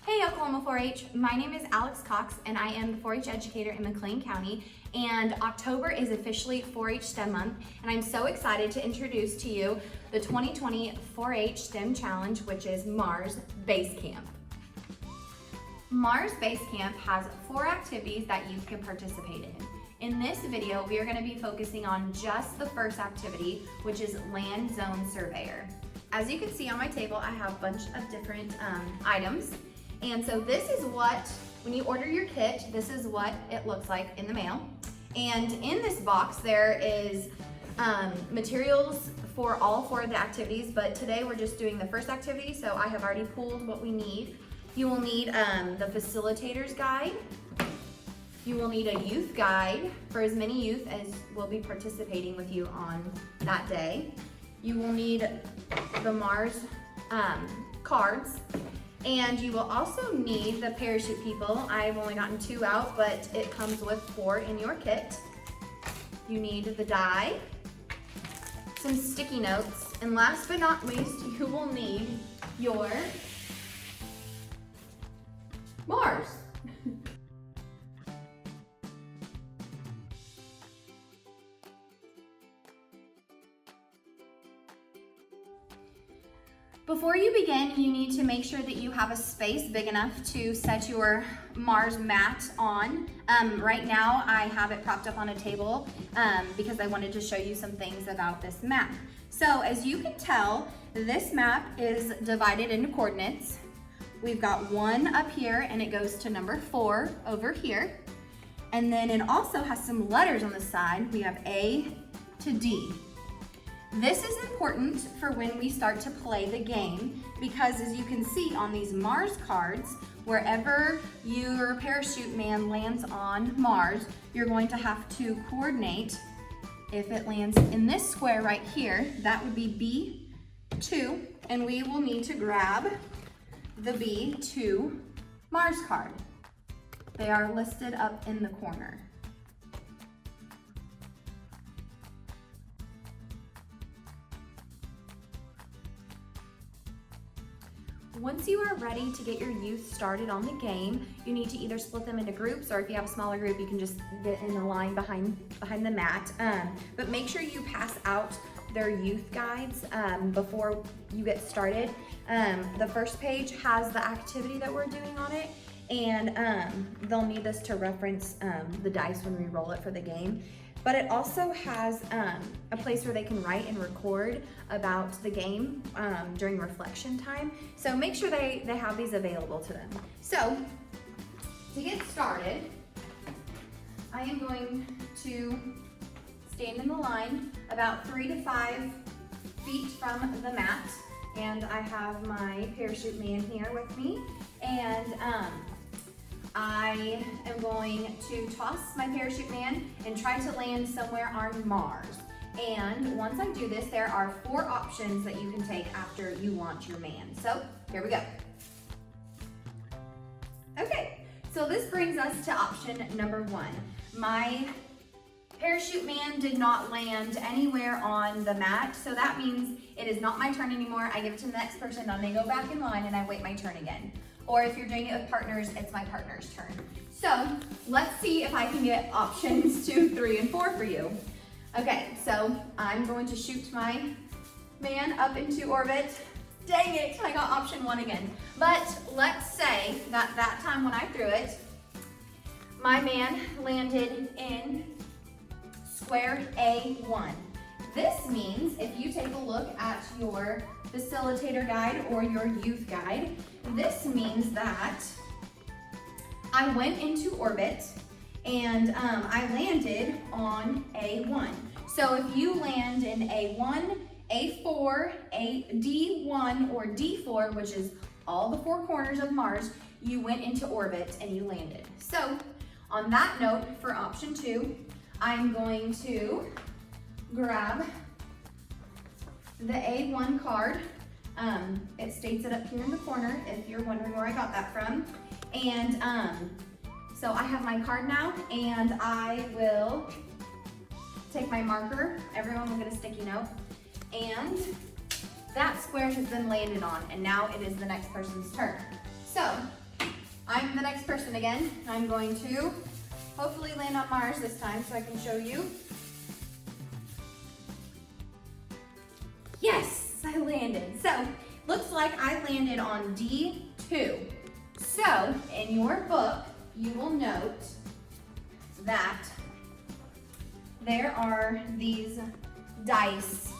Hey Oklahoma 4-H, my name is Alex Cox and I am the 4-H educator in McLean County, and October is officially 4-H STEM month, and I'm so excited to introduce to you the 2020 4-H STEM Challenge, which is Mars Base Camp. Mars Base Camp has 4 activities that youth can participate in. In this video, we are going to be focusing on just the first activity, which is Land Zone Surveyor. As you can see on my table, I have a bunch of different items. And so this is what, when you order your kit, this is what it looks like in the mail. And in this box, there is materials for all 4 of the activities, but today we're just doing the first activity, so I have already pulled what we need. You will need the facilitator's guide. You will need a youth guide for as many youth as will be participating with you on that day. You will need the Mars cards. And you will also need the parachute people. I've only gotten 2 out, but it comes with 4 in your kit. You need the die, some sticky notes, and last but not least, you will need your Mars. Before you begin, you need to make sure that you have a space big enough to set your Mars mat on. Right now, I have it propped up on a table because I wanted to show you some things about this map. So as you can tell, this map is divided into coordinates. We've got 1 up here and it goes to number 4 over here. And then it also has some letters on the side. We have A to D. This is important for when we start to play the game because as you can see on these Mars cards, wherever your parachute man lands on Mars, you're going to have to coordinate. If it lands in this square right here, that would be B2, and we will need to grab the B2 Mars card. They are listed up in the corner. Once you are ready to get your youth started on the game, you need to either split them into groups, or if you have a smaller group, you can just get in a line behind the mat. But make sure you pass out their youth guides before you get started. The first page has the activity that we're doing on it, and they'll need this to reference the dice when we roll it for the game. But it also has a place where they can write and record about the game during reflection time. So make sure they have these available to them. So to get started, I am going to stand in the line about 3 to 5 feet from the mat. And I have my parachute man here with me. And I am going to toss my parachute man and try to land somewhere on Mars. And once I do this, there are 4 options that you can take after you launch your man. So here we go. Okay, so this brings us to option number 1. My parachute man did not land anywhere on the mat, so that means it is not my turn anymore. I give it to the next person, then they go back in line and I wait my turn again. Or if you're doing it with partners, it's my partner's turn. So let's see if I can get options 2, 3, and 4 for you. Okay, so I'm going to shoot my man up into orbit. Dang it, I got option 1 again. But let's say that that time when I threw it, my man landed in square A1. This means if you take a look at your facilitator guide or your youth guide, this means that I went into orbit and I landed on A1. So if you land in A1, A4, D1, or D4, which is all the 4 corners of Mars, you went into orbit and you landed. So on that note, for option 2, I'm going to grab the A1 card. It states it up here in the corner if you're wondering where I got that from. And so I have my card now, and I will take my marker. Everyone will get a sticky note. And that square has been landed on, and now it is the next person's turn. So I'm the next person again. I'm going to hopefully land on Mars this time so I can show you. Yes, I landed. So, looks like I landed on D2. So, in your book, you will note that there are these dice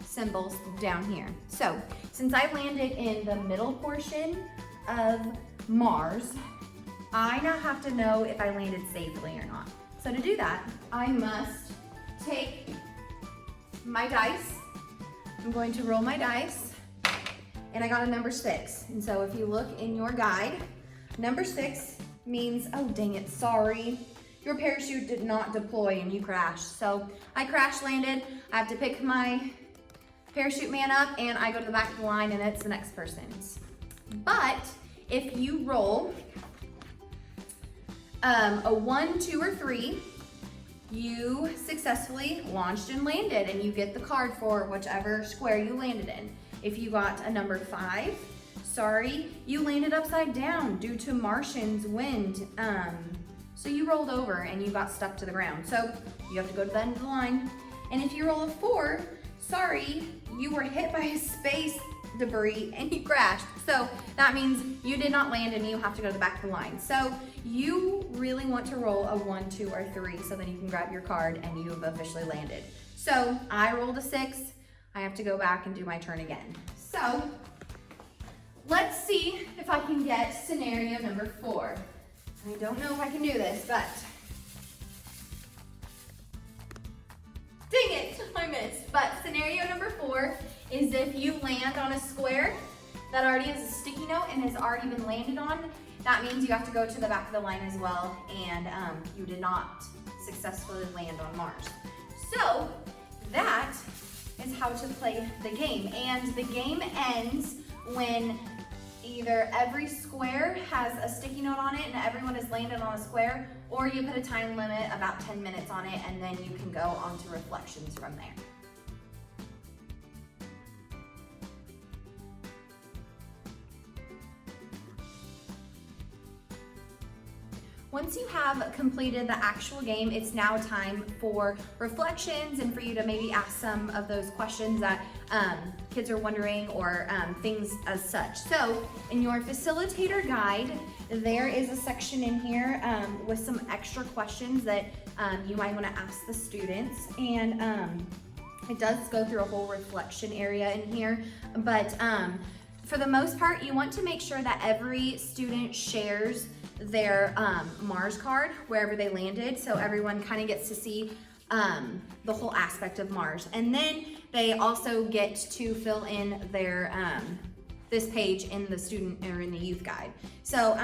symbols down here. So, since I landed in the middle portion of Mars, I now have to know if I landed safely or not. So to do that, I must take my dice. I'm going to roll my dice, and I got a number 6. And so if you look in your guide, number 6 means, oh dang it, sorry, your parachute did not deploy and you crashed. So I crash landed, I have to pick my parachute man up and I go to the back of the line and it's the next person's. But if you roll a 1, 2, or 3, you successfully launched and landed and you get the card for whichever square you landed in. If you got a number 5, sorry, you landed upside down due to Martian's wind. So you rolled over and you got stuck to the ground. So you have to go to the end of the line. And if you roll a 4, sorry, you were hit by a space debris and you crashed. So that means you did not land and you have to go to the back of the line. So you really want to roll a 1, 2, or 3 so then you can grab your card and you have officially landed. So I rolled a 6. I have to go back and do my turn again. So let's see if I can get scenario number 4. I don't know if I can do this, but dang it, I missed. But scenario number 4 is if you land on a square that already has a sticky note and has already been landed on, that means you have to go to the back of the line as well, and you did not successfully land on Mars. So that is how to play the game. And the game ends when either every square has a sticky note on it and everyone has landed on a square, or you put a time limit about 10 minutes on it and then you can go on to reflections from there. Once you have completed the actual game, it's now time for reflections and for you to maybe ask some of those questions that kids are wondering, or things as such. So in your facilitator guide, there is a section in here with some extra questions that you might want to ask the students. And it does go through a whole reflection area in here, but for the most part, you want to make sure that every student shares their Mars card wherever they landed, so everyone kind of gets to see the whole aspect of Mars. And then they also get to fill in their this page in the student or in the youth guide. So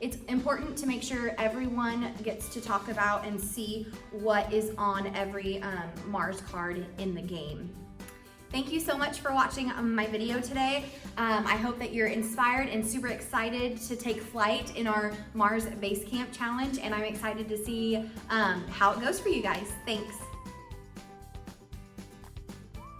it's important to make sure everyone gets to talk about and see what is on every Mars card in the game. Thank you so much for watching my video today. I hope that you're inspired and super excited to take flight in our Mars Base Camp Challenge, and I'm excited to see how it goes for you guys. Thanks.